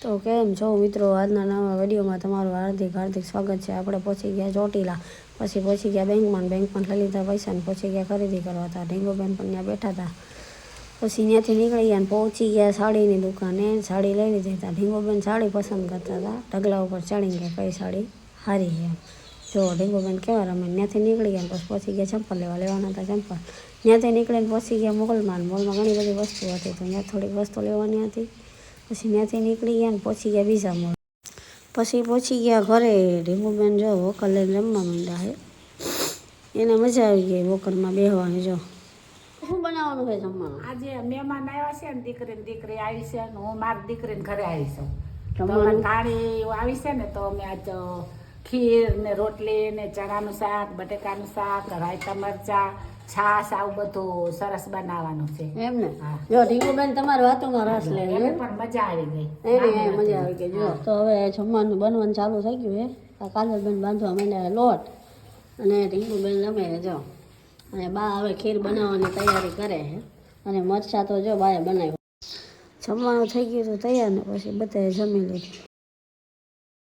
તો કેમ છો મિત્રો, આજના નવા વિડીયોમાં તમારું હાર્દિક સ્વાગત છે। આપણે પહોંચી ગયા ચોટીલા, પછી પહોંચી ગયા બેંકમાં લઈ લીધા પૈસા ને પહોંચી ગયા ખરીદી કરવા। હતા ઢીંગોબેન પણ ત્યાં બેઠા હતા। પછી ત્યાંથી નીકળી ગયા ને પહોંચી ગયા સાડીની દુકાને, સાડી લઈ લીધી હતા। ઢીંગોબેન સાડી પસંદ કરતા હતા, ઢગલા ઉપર ચડીને કે કઈ સાડી સારી છે એમ। જો ઢીંગોબેન કેવા રમે। ત્યાંથી નીકળી ગયા પછી પહોંચી ગયા ચંપલ લેવાના હતા ચંપલ। ત્યાંથી નીકળીને પહોંચી ગયા મોલમાં ઘણી બધી વસ્તુ હતી, તો ત્યાં થોડીક વસ્તુ લેવાની હતી। પછી ત્યાંથી નીકળી ગયા ને પહોંચી ગયા બીજા મોલ। પછી પહોંચી ગયા ઘરે। ઢીંગુબેન જો વોકર લઈને રમવા માંડ્યા છે, એને મજા આવી ગઈ વોકરમાં બેહવાની। જો શું બનાવવાનું છે જમવાનું? આજે મહેમાન આવ્યા છે ને, દીકરી આવી છે ને હું મારી દીકરીને ઘરે આવી છું। જમવાનું થાળી આવી છે ને, તો અમે આજ ખીર ને રોટલી ને ચણાનું શાક, બટેકાનું શાક, રાયતા મરચા, છાશ આવું બધું સરસ બનાવવાનું છે એમ ને। જો ઢીંગુબેન તમારી વાતોમાં રસ લે, એને પણ મજા આવી ગઈ, એને મજા આવી ગઈ। જો તો હવે જમવાનું બનવાનું ચાલુ થઈ ગયું છે। કાજલબેન બાંધવા માંડ્યા લોટ અને ઢીંગુબેન રમે જો, અને બા હવે ખીર બનાવવાની તૈયારી કરે છે, અને મરચાં તો જો બાએ બનાવ્યું। જમવાનું થઈ ગયું તો તૈયાર ને પછી બધાએ જમી લીધું।